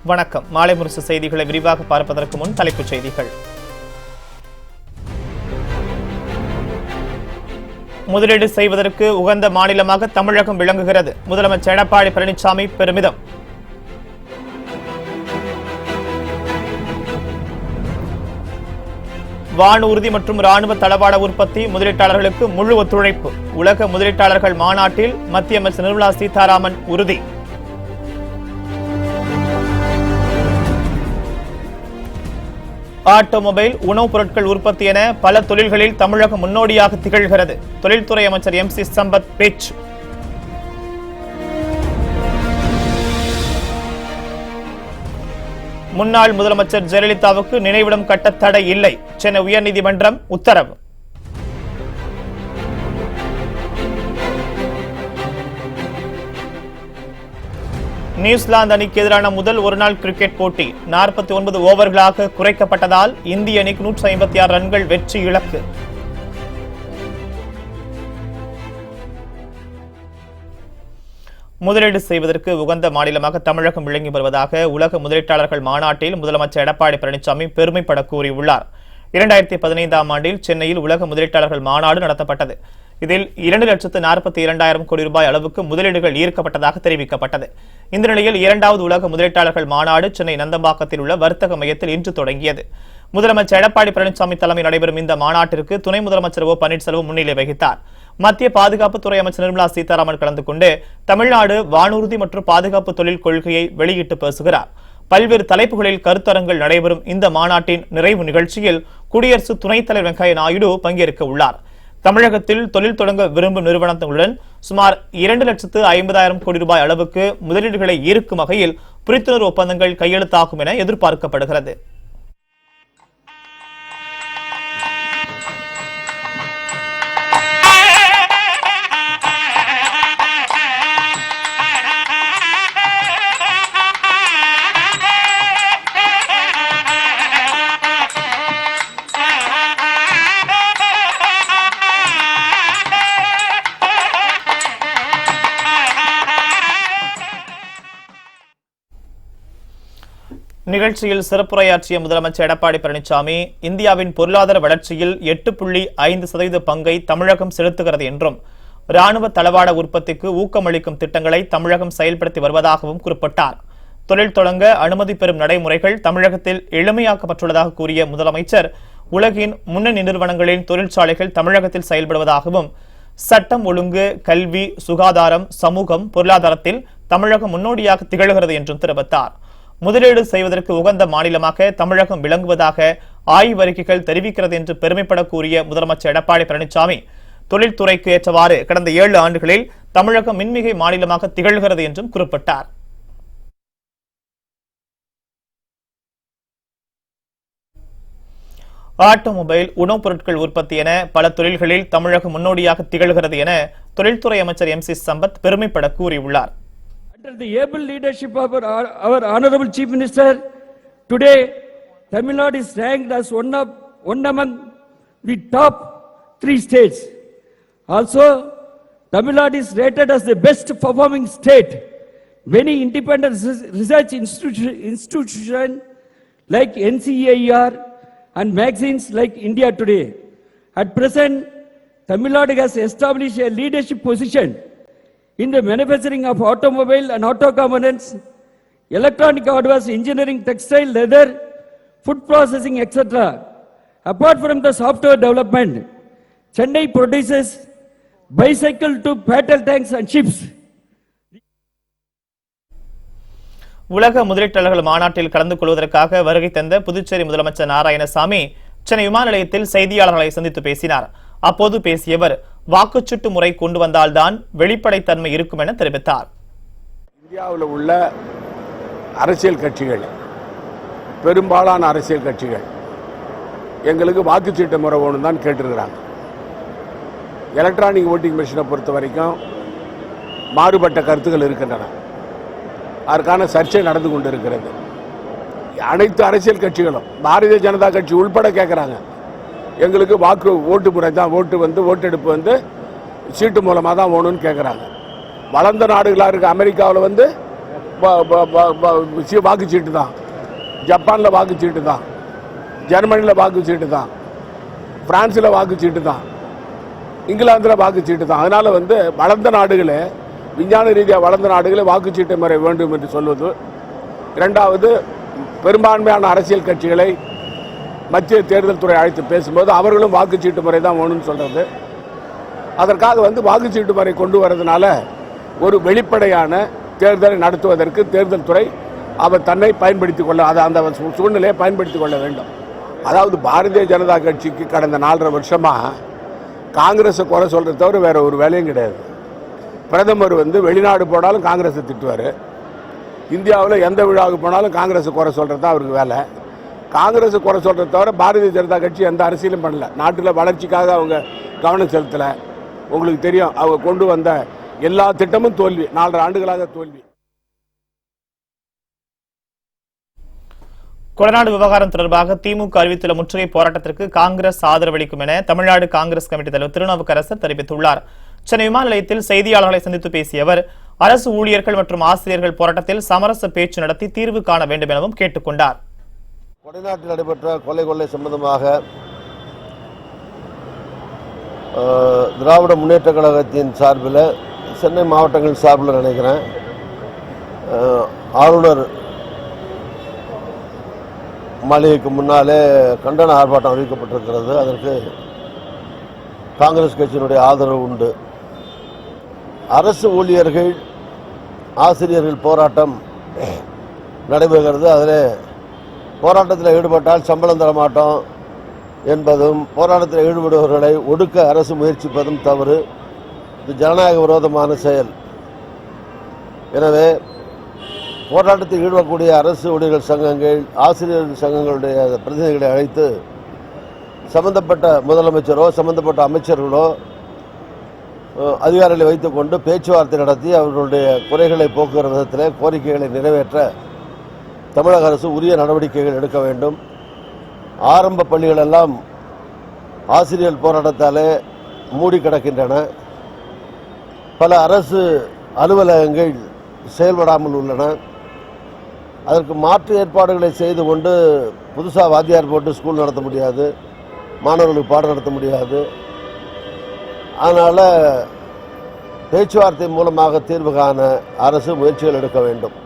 வணக்கம். மாலை முரசு செய்திகளை விரிவாக பார்ப்பதற்கு முன் தலைப்புச் செய்திகள். முதலீடு செய்வதற்கு உகந்த மாநிலமாக தமிழகம் விளங்குகிறது. முதலமைச்சர் எடப்பாடி பழனிசாமி பெருமிதம். வானூர்தி மற்றும் ராணுவ தளவாட உற்பத்தி முதலீட்டாளர்களுக்கு முழு ஒத்துழைப்பு. உலக முதலீட்டாளர்கள் மாநாட்டில் மத்திய அமைச்சர் நிர்மலா சீதாராமன் உறுதி. ஆட்டோமொபைல், உணவுப் பொருட்கள் உற்பத்தி என பல தொழில்களில் தமிழகம் முன்னோடியாக திகழ்கிறது. தொழில்துறை அமைச்சர் MC சம்பத் பேச்சு. முன்னாள் முதலமைச்சர் ஜெயலலிதாவுக்கு நினைவிடம் கட்ட தடை இல்லை. சென்னை உயர்நீதிமன்றம் உத்தரவு. நியூசிலாந்து அணிக்கு எதிரான முதல் ஒருநாள் கிரிக்கெட் போட்டி 49 ஓவர்களாக குறைக்கப்பட்டதால் இந்திய அணிக்கு 156 ரன்கள் வெற்றி இலக்கு. முதலீடு செய்வதற்கு உகந்த மாநிலமாக தமிழகம் விளங்கி வருவதாக உலக முதலீட்டாளர்கள் மாநாட்டில் முதலமைச்சர் எடப்பாடி பழனிசாமி பெருமைப்பட கூறியுள்ளார். 2015ஆம் ஆண்டில் சென்னையில் உலக முதலீட்டாளர்கள் மாநாடு நடத்தப்பட்டது. இதில் 2,42,000 கோடி ரூபாய் அளவுக்கு முதலீடுகள் ஈர்க்கப்பட்டதாக தெரிவிக்கப்பட்டது. இந்த நிலையில் 2வது உலக முதலீட்டாளர்கள் மாநாடு சென்னை நந்தம்பாக்கத்தில் உள்ள வர்த்தக மையத்தில் இன்று தொடங்கியது. முதலமைச்சர் எடப்பாடி பழனிசாமி தலைமையில் நடைபெறும் இந்த மாநாட்டிற்கு துணை முதலமைச்சர் பன்னீர்செல்வம் முன்னிலை வகித்தார். மத்திய பாதுகாப்புத்துறை அமைச்சர் நிர்மலா சீதாராமன் கலந்து கொண்டு தமிழ்நாடு வானூர்தி மற்றும் பாதுகாப்பு தொழில் கொள்கையை வெளியிட்டு பேசுகிறார். பல்வேறு தலைப்புகளில் கருத்தரங்கள் நடைபெறும் இந்த மாநாட்டின் நிறைவு நிகழ்ச்சியில் குடியரசு துணைத் தலைவர் வெங்கையா நாயுடு பங்கேற்க உள்ளார். தமிழகத்தில் தொழில் தொடங்க விரும்பும் நிறுவனங்களுடன் சுமார் 2,50,000 கோடி ரூபாய் அளவுக்கு முதலீடுகளை ஈர்க்கும் வகையில் புரிந்துணர்வு ஒப்பந்தங்கள் கையெழுத்தாகும் என எதிர்பார்க்கப்படுகிறது. நிகழ்ச்சியில் சிறப்புரையாற்றிய முதலமைச்சர் எடப்பாடி பழனிசாமி, இந்தியாவின் பொருளாதார வளர்ச்சியில் 8.5% பங்கை தமிழகம் செலுத்துகிறது என்றும், ராணுவ தளவாட உற்பத்திக்கு ஊக்கமளிக்கும் திட்டங்களை தமிழகம் செயல்படுத்தி வருவதாகவும் குறிப்பிட்டார். தொழில் தொடங்க அனுமதி பெறும் நடைமுறைகள் தமிழகத்தில் எளிமையாக்கப்பட்டுள்ளதாக கூறிய முதலமைச்சர், உலகின் முன்னணி நிறுவனங்களின் தொழிற்சாலைகள் தமிழகத்தில் செயல்படுவதாகவும், சட்டம் ஒழுங்கு, கல்வி, சுகாதாரம், சமூகம், பொருளாதாரத்தில் தமிழகம் முன்னோடியாக திகழ்கிறது என்றும் தெரிவித்தார். முதலீடு செய்வதற்கு உகந்த மாநிலமாக தமிழகம் விளங்குவதாக ஆய்வறிக்கைகள் தெரிவிக்கிறது என்று பெருமைப்பட கூறிய முதலமைச்சர் எடப்பாடி பழனிசாமி, தொழில்துறைக்கு ஏற்றவாறு கடந்த 7 ஆண்டுகளில் தமிழகம் மின்மிகை மாநிலமாக திகழ்கிறது என்றும் குறிப்பிட்டார். ஆட்டோமொபைல், உணவுப் பொருட்கள் உற்பத்தி என பல தொழில்களில் தமிழகம் முன்னோடியாக திகழ்கிறது என தொழில்துறை அமைச்சர் MC சம்பத் பெருமைப்பட கூறியுள்ளார். Under the able leadership of our Honorable Chief Minister, today Tamil Nadu is ranked as one among the top 3 states. Also, Tamil Nadu is rated as the best performing state. Many independent research institutions like NCEIR and magazines like India Today. At present, Tamil Nadu has established a leadership position in the manufacturing of automobile and auto components, electronic hardware, engineering, textile, leather, food processing, etc. Apart from the software development, Chennai produces bicycle to battle tanks and ships. உலக முதலீட்டாளர்கள் மாநாட்டில் கலந்து கொள்வதற்காக வருகை தந்த புதுச்சேரி முதலமைச்சர் நாராயணசாமி சென்னை விமான நிலையத்தில் செய்தியாளர்களை சந்தித்து பேசினார். அப்போது பேசியவர், வாக்குச்சீட்டு முறை கொண்டு வந்தால்தான் வெளிப்படைத்தன்மை இருக்கும் என தெரிவித்தார். இந்தியாவில் உள்ள அரசியல் கட்சிகள், பெரும்பாலான அரசியல் கட்சிகள் எங்களுக்கு வாக்குச்சீட்டு முறை ஒன்று தான் கேட்டிருக்கிறாங்க. எலக்ட்ரானிக் ஓட்டிங் மிஷினை பொறுத்த வரைக்கும் மாறுபட்ட கருத்துக்கள் இருக்கின்றன. அதற்கான சர்ச்சை நடந்து கொண்டு இருக்கிறது. அனைத்து அரசியல் கட்சிகளும், பாரதிய ஜனதா கட்சி உள்பட கேட்குறாங்க, எங்களுக்கு ஓட்டு முறை தான், ஓட்டெடுப்பு சீட்டு மூலமாக தான் ஓணுன்னு கேட்குறாங்க. வளர்ந்த நாடுகளாக இருக்க அமெரிக்காவில் வாக்குச்சீட்டு தான், ஜப்பானில் வாக்குச்சீட்டு தான், ஜெர்மனியில் வாக்குச்சீட்டு தான், பிரான்ஸில் வாக்குச்சீட்டு தான், இங்கிலாந்தில் வாக்குச்சீட்டு தான். அதனால் வளர்ந்த நாடுகளே, விஞ்ஞான ரீதியாக வளர்ந்த நாடுகளே வாக்குச்சீட்டு முறை வேண்டும் என்று சொல்வது. இரண்டாவது, பெரும்பான்மையான அரசியல் கட்சிகளை மத்திய தேர்தல் துறை அழைத்து பேசும்போது அவர்களும் வாக்குச்சீட்டு முறை தான் வேணும்னு சொல்கிறது. அதற்காக வாக்குச்சீட்டு முறை கொண்டு வரதுனால ஒரு வெளிப்படையான தேர்தலை நடத்துவதற்கு தேர்தல் துறை அவர் தன்னை பயன்படுத்திக் கொள்ள, அந்த சூழ்நிலையை பயன்படுத்திக் கொள்ள வேண்டும். அதாவது பாரதிய ஜனதா கட்சிக்கு கடந்த 4.5 வருஷமாக காங்கிரஸை குறை சொல்கிறத தவிர வேற ஒரு வேலையும் கிடையாது. பிரதமர் வெளிநாடு போனாலும் காங்கிரஸை திட்டுவார், இந்தியாவில் எந்த விழாவுக்கு போனாலும் காங்கிரஸை குறை சொல்கிறது தான் அவருக்கு வேலை. காங்கிரஸை குறை சொல்கிறத தவிர பாரதிய ஜனதா கட்சி எந்த அரசியலும் பண்ணல. நாட்டில் வளர்ச்சிக்காக அவங்க கவனம் செலுத்தலை. உங்களுக்கு தெரியும், அவங்க கொண்டு வந்த எல்லா திட்டமும் தோல்வி, 4.5 ஆண்டுகளாக தோல்வி. கொடநாடு விவகாரம் தொடர்பாக திமுக அறிவித்துள்ள முற்றுகை போராட்டத்திற்கு காங்கிரஸ் ஆதரவளிக்கும் என தமிழ்நாடு காங்கிரஸ் கமிட்டி தலைவர் திருநாவுக்கரசர் தெரிவித்துள்ளார். சென்னை விமான நிலையத்தில் செய்தியாளர்களை சந்தித்து பேசிய அவர், அரசு ஊழியர்கள் மற்றும் ஆசிரியர்கள் போராட்டத்தில் சமரச பேச்சு நடத்தி தீர்வு காண வேண்டும் எனவும் கேட்டுக் கொண்டார். கொடைநாட்டில் நடைபெற்ற கொலை சம்பந்தமாக திராவிட முன்னேற்ற கழகத்தின் சார்பில், சென்னை மாவட்டங்களின் சார்பில் நினைக்கிறேன், ஆளுநர் மாளிகைக்கு முன்னாலே கண்டன ஆர்ப்பாட்டம் அறிவிக்கப்பட்டிருக்கிறது. அதற்கு காங்கிரஸ் கட்சியினுடைய ஆதரவு உண்டு. அரசு ஊழியர்கள் ஆசிரியர்கள் போராட்டம் நடைபெறுகிறது. அதில் போராட்டத்தில் ஈடுபட்டால் சம்பளம் தர மாட்டோம் என்பதும், போராட்டத்தில் ஈடுபடுபவர்களை ஒடுக்க அரசு முயற்சிப்பதும் தவறு. இது ஜனநாயக விரோதமான செயல். எனவே போராட்டத்தில் ஈடுபடக்கூடிய அரசு ஊழியர்கள் சங்கங்கள், ஆசிரியர்கள் சங்கங்களுடைய பிரதிநிதிகளை அழைத்து சம்பந்தப்பட்ட முதலமைச்சரோ சம்பந்தப்பட்ட அமைச்சர்களோ அதிகாரிகளை வைத்துக்கொண்டு பேச்சுவார்த்தை நடத்தி அவர்களுடைய குறைகளை போக்குகிற விதத்தில் கோரிக்கைகளை நிறைவேற்ற தமிழக அரசு உரிய நடவடிக்கைகள் எடுக்க வேண்டும். ஆரம்ப பள்ளிகள் எல்லாம் ஆசிரியர் போராட்டத்தாலே மூடி கிடக்கின்றன. பல அரசு அலுவலகங்கள் செயல்படாமல் உள்ளன. அதற்கு மாற்று ஏற்பாடுகளை செய்து கொண்டு புதுசாக வாத்தியார் போட்டு ஸ்கூல் நடத்த முடியாது, மாணவர்களுக்கு பாடம் நடத்த முடியாது. அதனால் பேச்சுவார்த்தை மூலமாக தீர்வு காண அரசு முயற்சிகள் எடுக்க வேண்டும்.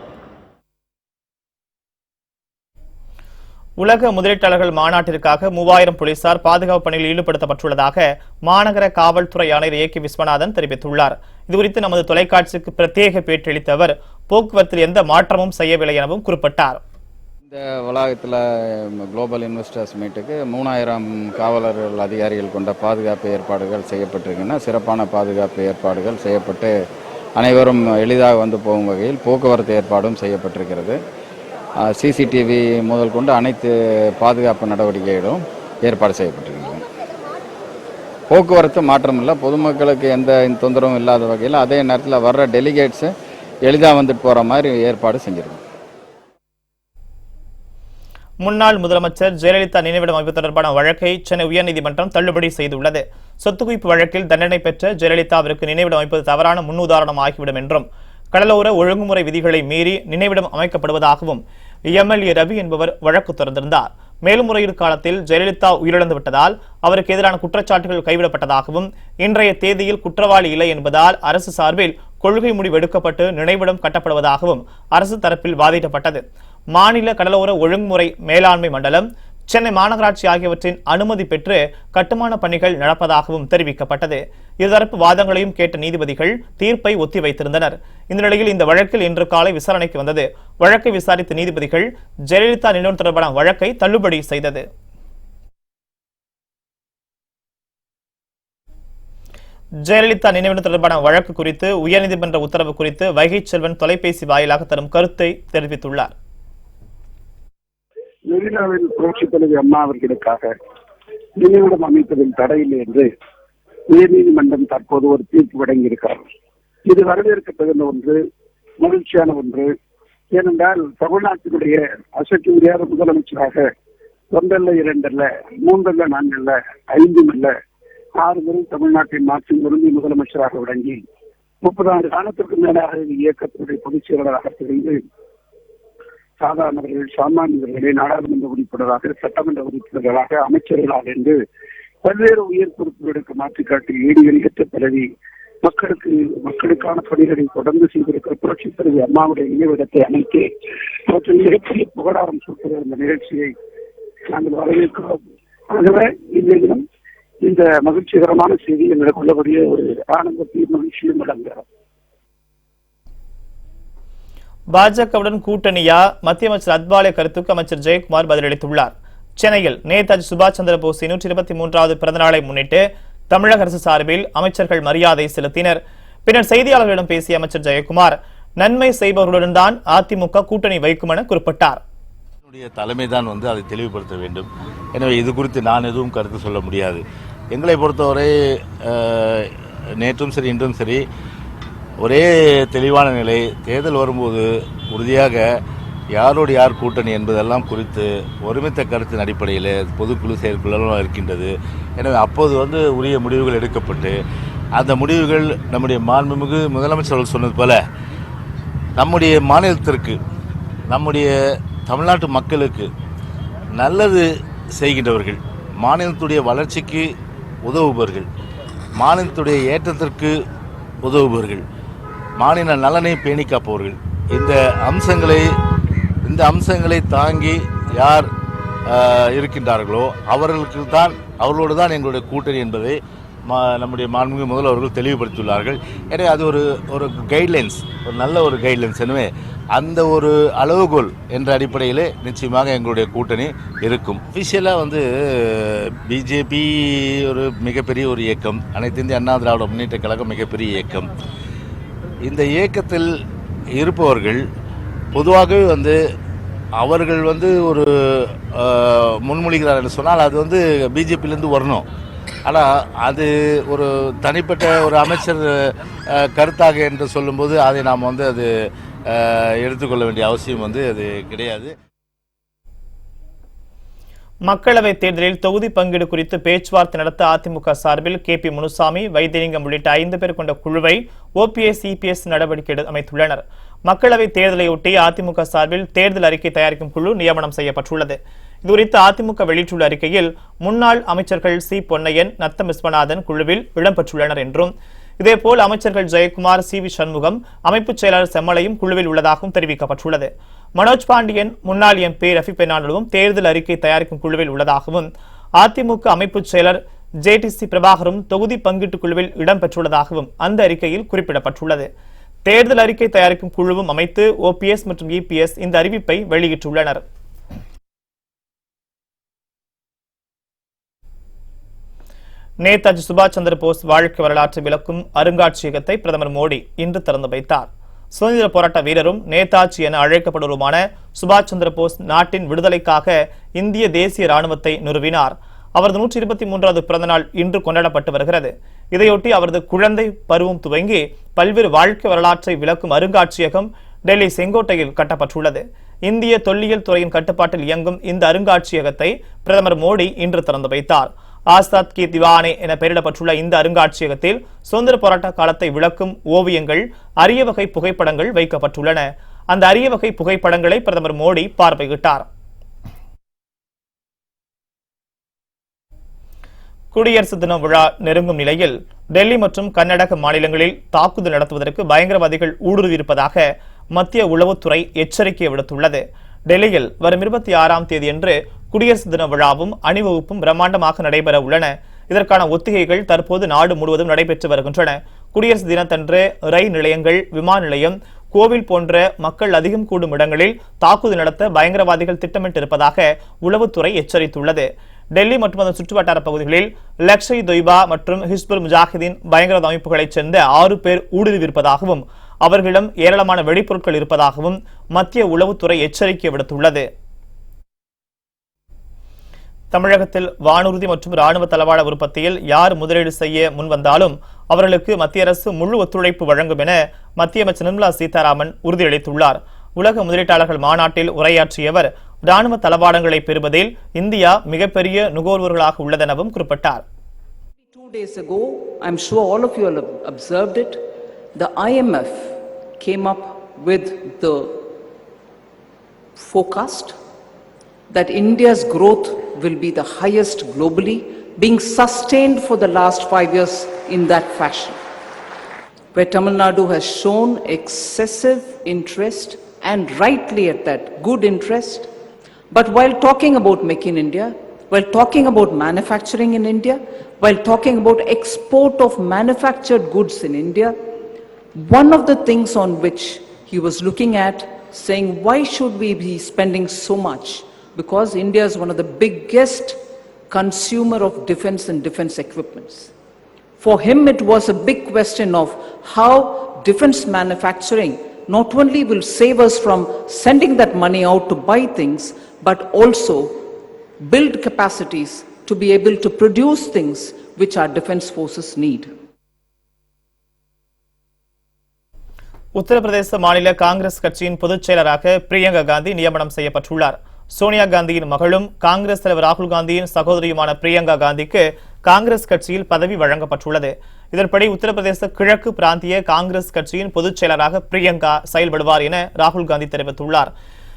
உலக முதலீட்டாளர்கள் மாநாட்டிற்காக 3000 போலீசார் பாதுகாப்பு பணியில் ஈடுபடுத்தப்பட்டுள்ளதாக மாநகர காவல்துறை ஆணையர் ஏ.கே. விஸ்வநாதன் தெரிவித்துள்ளார். இதுகுறித்து நமது தொலைக்காட்சிக்கு பிரத்யேக பேட்டியளித்த அவர், போக்குவரத்தில் எந்த மாற்றமும் செய்யவில்லை எனவும் குறிப்பிட்டார். இந்த வளாகத்தில் குளோபல் இன்வெஸ்டர்ஸ் மீட்டுக்கு 3000 காவலர்கள் அதிகாரிகள் கொண்ட பாதுகாப்பு ஏற்பாடுகள் செய்யப்பட்டிருக்கின்றன. சிறப்பான பாதுகாப்பு ஏற்பாடுகள் செய்யப்பட்டு அனைவரும் எளிதாக வந்து போகும் வகையில் போக்குவரத்து ஏற்பாடும் செய்யப்பட்டிருக்கிறது. சிசிடிவி முதல் கொண்டு அனைத்து பாதுகாப்பு நடவடிக்கைகளும் ஏற்பாடு செய்யப்பட்டிருக்கிறது. போக்குவரத்து மாற்றம் இல்லை, பொதுமக்களுக்கு எந்த தொந்தரவும் இல்லாத வகையில் அதே நேரத்தில் வர்ற டெலிகேட்ஸு எளிதாக வந்துட்டு போகிற மாதிரி ஏற்பாடு செஞ்சிருக்கோம். முன்னாள் முதலமைச்சர் ஜெயலலிதா நினைவிடம் அமைப்பு தொடர்பான வழக்கை சென்னை உயர்நீதிமன்றம் தள்ளுபடி செய்துள்ளது. சொத்து குவிப்பு வழக்கில் தண்டனை பெற்ற ஜெயலலிதாவிற்கு நினைவிடம் அமைப்பது தவறான முன்னுதாரணம் ஆகிவிடும் என்றும், கடலோர ஒழுங்குமுறை விதிகளை மீறி நினைவிடம் அமைக்கப்படுவதாகவும் எம்எல்ஏ ரவி என்பவர் வழக்கு தொடர்ந்திருந்தார். மேல்முறையீடு காலத்தில் ஜெயலலிதா உயிரிழந்து விட்டதால் அவருக்கு எதிரான குற்றச்சாட்டுகள் கைவிடப்பட்டதாகவும், இன்றைய தேதியில் குற்றவாளி இல்லை என்பதால் அரசு சார்பில் கொள்கை முடிவு எடுக்கப்பட்டு நினைவிடம் கட்டப்படுவதாகவும் அரசு தரப்பில் வாதிடப்பட்டது. மாநில கடலோர ஒழுங்குமுறை மேலாண்மை மண்டலம், சென்னை மாநகராட்சி ஆகியவற்றின் அனுமதி பெற்று கட்டுமான பணிகள் நடப்பதாகவும் தெரிவிக்கப்பட்டது. இருதரப்பு வாதங்களையும் கேட்ட நீதிபதிகள் தீர்ப்பை ஒத்திவைத்திருந்தனர். இந்த நிலையில் இந்த வழக்கில் இன்று காலை விசாரணைக்கு வந்தது. வழக்கை விசாரித்த நீதிபதிகள் ஜெயலலிதா நினைவு தொடர்பான வழக்கை தள்ளுபடி செய்தது. ஜெயலலிதா நினைவு தொடர்பான வழக்கு குறித்து உயர்நீதிமன்ற உத்தரவு குறித்து வைகை செல்வன் தொலைபேசி வாயிலாக தரும் கருத்தை தெரிவித்துள்ளார். மெரினாவில் புரட்சித் தலைவி அம்மா அவர்களுக்காக நினைவிடம் அமைப்பதில் தடையில்லை என்று உயர்நீதிமன்றம் தற்போது ஒரு தீர்ப்பு வழங்கியிருக்கிறார். இது வரவேற்கத்தகுந்த ஒன்று, மகிழ்ச்சியான ஒன்று. ஏனென்றால் தமிழ்நாட்டினுடைய அசைக்க முடியாத முதலமைச்சராக 1 அல்ல 2 அல்ல 3 அல்ல 4 அல்ல 5 அல்ல 6 முறை தமிழ்நாட்டின் மாற்றி விரும்பி முதலமைச்சராக விளங்கி 30 ஆண்டு காலத்திற்கு மேலாக இந்த இயக்கத்தினுடைய பொதுச் செயலாளராக திகழ்ந்து சாதாரணவர்கள், சாமானியர்களை நாடாளுமன்ற உறுப்பினராக, சட்டமன்ற உறுப்பினர்களாக, அமைச்சர்களாக என்று பல்வேறு உயர் பொறுப்புகளுக்கு மாற்றிக்காட்டி ஈடுகளித்த பதவி மக்களுக்கான பணிகளை தொடர்ந்து செய்திருக்கிற புரட்சித் தலைவி அம்மாவுடைய நினைவிடத்தை அமைத்து அவற்றில் மிகப்பெரிய புகழாரம் சூட்டுகிற இந்த நிகழ்ச்சியை நாங்கள் வரவேற்கிறோம். ஆகவே இந்த தினம் இந்த மகிழ்ச்சிகரமான செய்தி எங்களுக்கு உள்ளபடியே ஒரு ஆனந்தத்தையும் மகிழ்ச்சியும் வழங்குகிறோம். பாஜகவுடன் கூட்டணியா? மத்திய அமைச்சர் அத்வாலே கருத்துக்கு அமைச்சர் ஜெயக்குமார் பதிலளித்துள்ளார். சென்னையில் நேதாஜி சுபாஷ் சந்திர போஸின் 123வது பிறந்தநாளை முன்னிட்டு தமிழக அரசு சார்பில் அமைச்சர்கள் மரியாதை செலுத்தினர். பின்னர் செய்தியாளர்களிடம் பேசிய அமைச்சர் ஜெயக்குமார், நன்மை செய்பவர்களுடன் தான் அதிமுக கூட்டணி வைக்கும் என குறிப்பிட்டார். தலைமைதான் அதை தெளிவுபடுத்த வேண்டும். எனவே இது குறித்து நான் எதுவும் கருத்து சொல்ல முடியாது. எங்களை பொறுத்தவரை நேற்றும் சரி இன்றும் சரி ஒரே தெளிவான நிலை. தேர்தல் வரும்போது உறுதியாக யாரோடு யார் கூட்டணி என்பதெல்லாம் குறித்து ஒருமித்த கருத்தின் அடிப்படையில் பொதுக்குழு செயற்குழுலாம் இருக்கின்றது. எனவே அப்போது உரிய முடிவுகள் எடுக்கப்பட்டு அந்த முடிவுகள் நம்முடைய மாண்புமிகு முதலமைச்சர்கள் சொன்னது போல நம்முடைய மாநிலத்திற்கு, நம்முடைய தமிழ்நாட்டு மக்களுக்கு நல்லது செய்கின்றவர்கள், மாநிலத்துடைய வளர்ச்சிக்கு உதவுபவர்கள், மாநிலத்துடைய ஏற்றத்திற்கு உதவுபவர்கள், மாநில நலனை பேணி காப்பவர்கள், இந்த அம்சங்களை தாங்கி யார் இருக்கின்றார்களோ அவர்களோடு தான் எங்களுடைய கூட்டணி என்பதை நம்முடைய மாண்புமிகு முதல்வர்கள் தெளிவுபடுத்தியுள்ளார்கள். எனவே அது ஒரு கைட்லைன்ஸ், ஒரு நல்ல ஒரு கைட்லைன்ஸ். எனவே அந்த ஒரு அளவுகோல் என்ற அடிப்படையில் நிச்சயமாக எங்களுடைய கூட்டணி இருக்கும். அஃபிஷியலாக பிஜேபி ஒரு மிகப்பெரிய ஒரு இயக்கம், அனைத்து இந்திய அண்ணா திராவிட முன்னேற்ற கழகம் மிகப்பெரிய இயக்கம். இந்த இயக்கத்தில் இருப்பவர்கள் பொதுவாகவே அவர்கள் ஒரு முன்மொழிகிறார் என்று சொன்னால் அது பிஜேபியிலேருந்து வரணும். ஆனால் அது ஒரு தனிப்பட்ட ஒரு அமைச்சர் கருத்தாக என்று சொல்லும்போது அதை நாம் அது எடுத்துக்கொள்ள வேண்டிய அவசியம் அது கிடையாது. மக்களவைத் தேர்தலில் தொகுதி பங்கீடு குறித்து பேச்சுவார்த்தை நடத்த அதிமுக சார்பில் KP முனுசாமி, வைத்தியலிங்கம் உள்ளிட்ட 5 பேர் கொண்ட குழுவை OPS, EPS நடவடிக்கை அமைத்துள்ளனர். மக்களவைத் தேர்தலையொட்டி அதிமுக சார்பில் தேர்தல் அறிக்கை தயாரிக்கும் குழு நியமனம் செய்யப்பட்டுள்ளது. இதுகுறித்து அதிமுக வெளியிட்டுள்ள அறிக்கையில், முன்னாள் அமைச்சர்கள் C. பொன்னையன், நத்தம் விஸ்வநாதன் குழுவில் இடம்பெற்றுள்ளனர் என்றும், இதேபோல் அமைச்சர்கள் ஜெயக்குமார், CV சண்முகம், அமைப்புச் செயலாளர் செம்மலையும் குழுவில் உள்ளதாகவும் தெரிவிக்கப்பட்டுள்ளது. மனோஜ் பாண்டியன், முன்னாள் MP ரஃபி பெர்னாண்டோவும் தேர்தல் அறிக்கை தயாரிக்கும் குழுவில் உள்ளதாகவும், அதிமுக அமைப்புச் செயலர் JTC பிரபாகரும் தொகுதி பங்கீட்டு குழுவில் இடம்பெற்றுள்ளதாகவும் அந்த அறிக்கையில் குறிப்பிடப்பட்டுள்ளது. தேர்தல் அறிக்கை தயாரிக்கும் குழுவும் அமைத்து OPS மற்றும் EPS இந்த அறிவிப்பை வெளியிட்டுள்ளனர். நேதாஜி சுபாஷ் சந்திர போஸ் வாழ்க்கை வரலாற்றை விளக்கும் அருங்காட்சியகத்தை பிரதமர் மோடி இன்று திறந்து வைத்தார். சுதந்திர போராட்ட வீரரும் நேதாஜி என அழைக்கப்படுவருமான சுபாஷ் சந்திர போஸ் நாட்டின் விடுதலைக்காக இந்திய தேசிய ராணுவத்தை நிறுவினார். அவரது 123வது பிறந்தநாள் இன்று கொண்டாடப்பட்டு வருகிறது. இதையொட்டி அவரது குழந்தை பருவம் துவங்கி பல்வேறு வாழ்க்கை வரலாற்றை விளக்கும் அருங்காட்சியகம் டெல்லி செங்கோட்டையில் கட்டப்பட்டுள்ளது. இந்திய தொல்லியல் துறையின் கட்டுப்பாட்டில் இயங்கும் இந்த அருங்காட்சியகத்தை பிரதமர் மோடி இன்று திறந்து வைத்தார். ஆசாத் கி திவானே என பெயரிடப்பட்டுள்ள இந்த அருங்காட்சியகத்தில் சுதந்திர போராட்ட காலத்தை விளக்கும் ஓவியங்கள், அரிய வகை புகைப்படங்கள் வைக்கப்பட்டுள்ளன. அந்த அரிய வகை புகைப்படங்களை பிரதமர் மோடி பார்வையிட்டார். குடியரசு தின விழா நெருங்கும் நிலையில் டெல்லி மற்றும் கர்நாடக மாநிலங்களில் தாக்குதல் நடத்துவதற்கு பயங்கரவாதிகள் ஊடுருவியிருப்பதாக மத்திய உளவுத்துறை எச்சரிக்கை விடுத்துள்ளது. டெல்லியில் வரும் 26ஆம் தேதியன்று குடியரசு தின விழாவும் அணிவகுப்பும் பிரம்மாண்டமாக நடைபெற உள்ளன. இதற்கான ஒத்திகைகள் தற்போது நாடு முழுவதும் நடைபெற்று வருகின்றன. குடியரசு தினத்தன்று ரயில் நிலையங்கள், விமான நிலையம், கோவில் போன்ற மக்கள் அதிகம் கூடும் இடங்களில் தாக்குதல் நடத்த பயங்கரவாதிகள் திட்டமிட்டிருப்பதாக உளவுத்துறை எச்சரித்துள்ளது. டெல்லி மற்றும் அதன் சுற்றுவட்டார பகுதிகளில் லக்ஷர் இ தொய்பா மற்றும் ஹிஸ்புல் முஜாஹிதீன் பயங்கரவாத அமைப்புகளைச் சேர்ந்த 6 பேர் ஊடுருவியிருப்பதாகவும் அவர்களிடம் ஏராளமான வெடிப்பொருட்கள் இருப்பதாகவும் மத்திய உளவுத்துறை எச்சரிக்கை விடுத்துள்ளது. தமிழகத்தில் வானூர்தி மற்றும் ராணுவ தளவாட உற்பத்தியில் யார் முதலீடு செய்ய முன்வந்தாலும் அவர்களுக்கு மத்திய அரசு முழு ஒத்துழைப்பு வழங்கும் என மத்திய அமைச்சர் நிர்மலா சீதாராமன் உறுதியளித்துள்ளார். உலக முதலீட்டாளர்கள் மாநாட்டில் உரையாற்றிய அவர், ராணுவ தளவாடங்களை பெறுவதில் இந்தியா மிகப்பெரிய நுகர்வோர்களாக உள்ளதெனவும் குறிப்பிட்டார். 2 days ago, I'm sure all of you have observed it. the IMF came up with the forecast that India's growth will be the highest globally, being sustained for the last 5 years in that fashion, where Tamil Nadu has shown excessive interest, and rightly at that, good interest. But while talking about Make in India, while talking about manufacturing in India, while talking about export of manufactured goods in India, one of the things on which he was looking at, saying, why should we be spending so much? Because India is one of the biggest consumer of defense and defense equipments. For him, it was a big question of how defense manufacturing not only will save us from sending that money out to buy things, but also build capacities to be able to produce things which our defense forces need. Uttar Pradesh மாநில காங்கிரஸ் கட்சியின் பொதுச் செயலராக பிரியங்கா காந்தி நியமனம் செய்யப்பட்டுள்ளார். சோனியா காந்தியின் மகளும் காங்கிரஸ் தலைவர் ராகுல் காந்தியின் சகோதரியுமான பிரியங்கா காந்திக்கு காங்கிரஸ் கட்சியில் பதவி வழங்கப்பட்டுள்ளது. இதன்படி உத்தரப்பிரதேச கிழக்கு பிராந்திய காங்கிரஸ் கட்சியின் பொதுச் செயலராக பிரியங்கா செயல்படுவார் என ராகுல் காந்தி தெரிவித்துள்ளார்.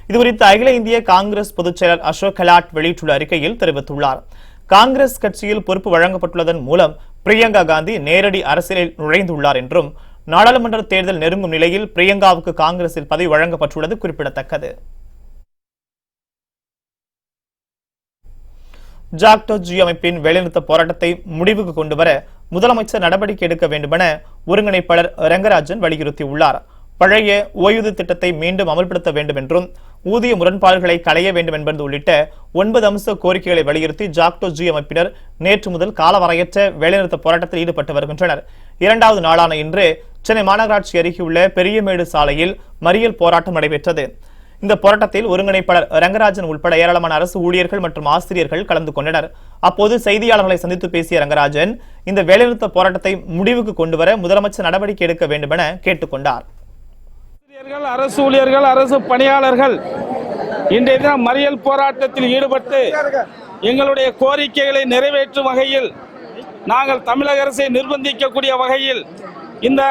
இதுகுறித்து அகில இந்திய காங்கிரஸ் பொதுச் செயலர் அசோக் கெலாட் வெளியிட்டுள்ள அறிக்கையில் தெரிவித்துள்ளார். காங்கிரஸ் கட்சியில் பொறுப்பு வழங்கப்பட்டுள்ளதன் மூலம் பிரியங்கா காந்தி நேரடி அரசியலில் நுழைந்துள்ளார் என்றும், நாடாளுமன்ற தேர்தல் நெருங்கும் நிலையில் பிரியங்காவுக்கு காங்கிரஸில் பதவி வழங்கப்பட்டுள்ளது குறிப்பிடத்தக்கது. ஜாக்டோஜி அமைப்பின் வேலைநிறுத்த போராட்டத்தை முடிவுக்கு கொண்டுவர முதலமைச்சர் நடவடிக்கை எடுக்க வேண்டுமென ஒருங்கிணைப்பாளர் ரங்கராஜன் வலியுறுத்தியுள்ளார். பழைய ஓய்வூதிய திட்டத்தை மீண்டும் அமல்படுத்த வேண்டும் என்றும், ஊதிய முரண்பாடுகளை களைய வேண்டும் என்பது உள்ளிட்ட 9 அம்ச கோரிக்கைகளை வலியுறுத்தி ஜாக்டோஜி அமைப்பினர் நேற்று முதல் காலவரையற்ற வேலைநிறுத்த போராட்டத்தில் ஈடுபட்டு வருகின்றனர். 2வது நாளான இன்று சென்னை மாநகராட்சி அருகே உள்ள பெரியமேடு சாலையில் மறியல் போராட்டம் நடைபெற்றது. இந்த போராட்டத்தில் ஒருங்கிணைப்பாளர் ரங்கராஜன் உட்பட ஏராளமான அரசு ஊழியர்கள் மற்றும் ஆசிரியர்கள் கலந்து கொண்டனர். அப்போது செய்தியாளர்களை சந்தித்து பேசிய ரங்கராஜன், இந்த வேலைநிறுத்த போராட்டத்தை முடிவுக்கு கொண்டுவர முதலமைச்சர் நடவடிக்கை எடுக்க வேண்டும் என கேட்டுக்கொண்டார். அரசு ஊழியர்கள், அரசு பணியாளர்கள் இன்றைய தினம் மறியல் போராட்டத்தில் ஈடுபட்டு எங்களுடைய கோரிக்கைகளை நிறைவேற்றும் வகையில், நாங்கள் தமிழக அரசை நிர்பந்திக்கக்கூடிய வகையில் இந்த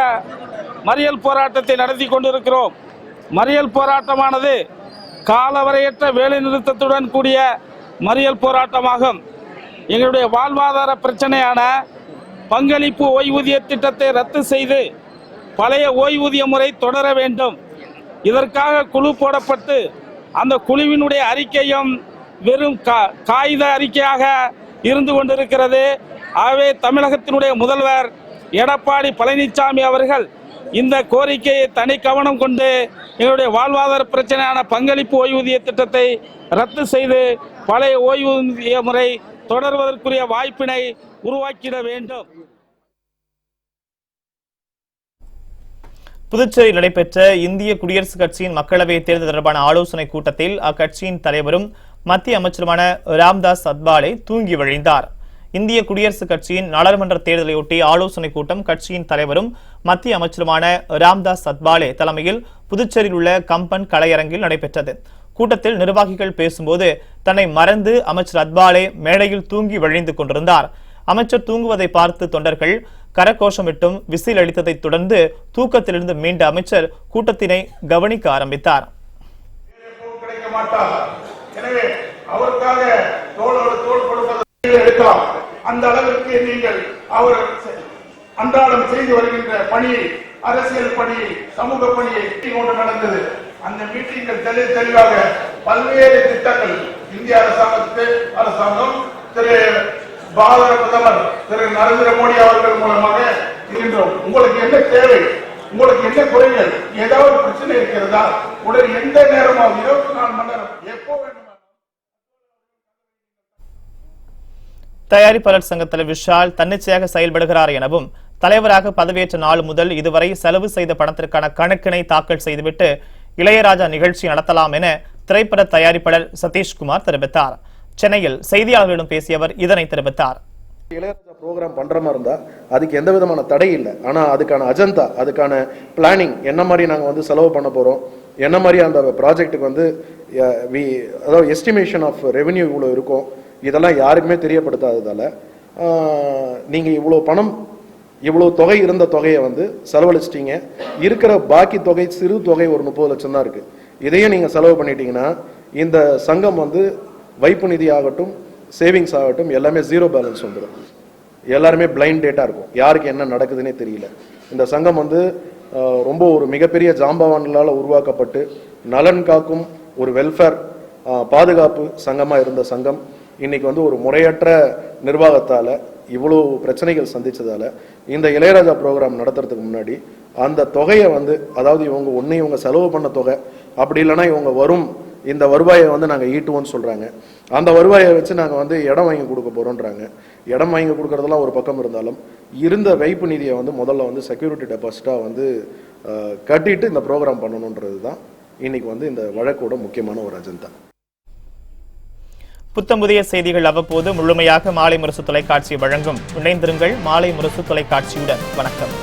மறியல் போராட்டத்தை நடத்தி கொண்டிருக்கிறோம். மறியல் போராட்டமானது காலவரையற்ற வேலை நிறுத்தத்துடன் கூடிய மறியல் போராட்டமாகும். எங்களுடைய வாழ்வாதார பிரச்சனையான பங்களிப்பு ஓய்வூதிய திட்டத்தை ரத்து செய்து பழைய ஓய்வூதிய முறை தொடர வேண்டும். இதற்காக குழு போடப்பட்டு அந்த குழுவினுடைய அறிக்கையும் வெறும் காகித அறிக்கையாக இருந்து கொண்டிருக்கிறது. ஆகவே தமிழகத்தினுடைய முதல்வர் எடப்பாடி பழனிசாமி அவர்கள் இந்த கோரிக்கையை தனி கவனம் கொண்டு எங்களுடைய வாழ்வாதார பிரச்சனையான பங்களிப்பு ஓய்வூதிய திட்டத்தை ரத்து செய்து பழைய ஓய்வூதிய முறை தொடர்வதற்குரிய வாய்ப்பினை உருவாக்கிட வேண்டும். புதுச்சேரியில் நடைபெற்ற இந்திய குடியரசுக் கட்சியின் மக்களவை தேர்தல் தொடர்பான ஆலோசனைக் கூட்டத்தில் அக்கட்சியின் தலைவரும் மத்திய அமைச்சருமான ராம்தாஸ் அத்வாலே தூங்கி விழுந்தார். இந்திய குடியரசுக் கட்சியின் நாடாளுமன்ற தேர்தலையொட்டி ஆலோசனைக் கூட்டம் கட்சியின் தலைவரும் மத்திய அமைச்சருமான ராம்தாஸ் அத்வாலே தலைமையில் புதுச்சேரியில் உள்ள கம்பன் கலையரங்கில் நடைபெற்றது. கூட்டத்தில் நிர்வாகிகள் பேசும்போது தன்னை மறந்து அமைச்சர் அத்வாலே மேடையில் தூங்கி விழுந்து கொண்டிருந்தார். அமைச்சர் தூங்குவதை பார்த்து தொண்டர்கள் கரகோஷமிட்டும் விசில் அடித்ததை தொடர்ந்து தூக்கத்திலிருந்து மீண்ட அமைச்சர் கூட்டத்தினை கவனிக்க ஆரம்பித்தார். அந்த அளவிற்கு நீங்கள் அவர் அன்றாடம் செய்து வருகின்ற பணியை, அரசியல் பணியை, சமூக பணியை கொண்டு நடந்தது. அந்த மீட்டிங்கள் தெளிவாக பல்வேறு திட்டங்கள் இந்திய அரசாங்கம் திரு பாரத பிரதமர் திரு நரேந்திர மோடி அவர்கள் மூலமாக இருக்கின்றோம். உங்களுக்கு என்ன தேவை, உங்களுக்கு என்ன குறைகள், ஏதாவது பிரச்சனை இருக்கிறதா, உடனே எந்த நேரமாவது 24 மணி நேரம் எப்போ வேண்டும். தயாரிப்பாளர் சங்க தலைவர் விஷால் தன்னிச்சையாக செயல்படுகிறார் எனவும், தலைவராக பதவியேற்ற நாள் முதல் இதுவரை செலவு செய்த பணத்திற்கான கணக்கினை தாக்கல் செய்துவிட்டு இளையராஜா நிகழ்ச்சி நடத்தலாம் என திரைப்பட தயாரிப்பாளர் சதீஷ்குமார் தெரிவித்தார். சென்னையில் செய்தியாளர்களிடம் பேசிய அவர் இதனை தெரிவித்தார். இளையராஜா ப்ரோக்ராம் பண்ற மாதிரி இருந்தா அதுக்கு எந்த விதமான தடை இல்லை. ஆனா அதுக்கான அஜெண்டா, அதுக்கான பிளானிங், என்ன மாதிரி நாங்க செலவு பண்ண போறோம், என்ன மாதிரி அந்த ப்ராஜெக்ட்டுக்கு அதாவது எஸ்டிமேஷன் ஆஃப் ரெவென்யூ இவ்வளோ இருக்கும், இதெல்லாம் யாருக்குமே தெரியப்படுத்தாததால நீங்க இவ்வளோ பணம் இவ்வளவு தொகை இருந்த தொகையை வந்து செலவழிச்சிட்டீங்க. இருக்கிற பாக்கி தொகை சிறு தொகை ஒரு 30 லட்சம் தான் இருக்கு. இதையும் நீங்க செலவு பண்ணிட்டீங்கன்னா இந்த சங்கம் வந்து வைப்பு நிதி ஆகட்டும் சேவிங்ஸ் ஆகட்டும் எல்லாமே ஜீரோ பேலன்ஸ் வந்துடும். எல்லாருமே பிளைண்ட் டேட்டா இருக்கும், யாருக்கு என்ன நடக்குதுன்னே தெரியல. இந்த சங்கம் வந்து ரொம்ப ஒரு மிகப்பெரிய ஜாம்பவான்களால் உருவாக்கப்பட்டு நலன் காக்கும் ஒரு வெல்ஃபேர் பாதுகாப்பு சங்கமாக இருந்த சங்கம் இன்னைக்கு வந்து ஒரு முறையற்ற நிர்வாகத்தால் இவ்வளோ பிரச்சனைகள் சந்திச்சதால இந்த இளையராஜா ப்ரோக்ராம் நடத்துறதுக்கு முன்னாடி அந்த தொகையை வந்து, அதாவது இவங்க செலவு பண்ண தொகை, அப்படி இல்லைன்னா இவங்க வரும் இந்த வருவாயை வந்து நாங்கள் ஈட்டுவோம்னு சொல்கிறாங்க. அந்த வருவாயை வச்சு நாங்கள் வந்து இடம் வாங்கி கொடுக்க போகிறோன்றாங்க. இடம் வாங்கி கொடுக்கறதெல்லாம் ஒரு பக்கம் இருந்தாலும் இருந்த வைப்பு நிதியை வந்து முதல்ல வந்து செக்யூரிட்டி டெபாசிட்டாக வந்து கட்டிட்டு இந்த ப்ரோக்ராம் பண்ணணுன்றது தான் இன்னைக்கு வந்து இந்த வழக்கோட முக்கியமான ஒரு அஜெண்டா. புத்தம் புதிய செய்திகள் அவ்வப்போது முழுமையாக மாலை முரசு தொலைக்காட்சி வழங்கும். இணைந்திருங்கள் மாலை முரசு தொலைக்காட்சியுடன். வணக்கம்.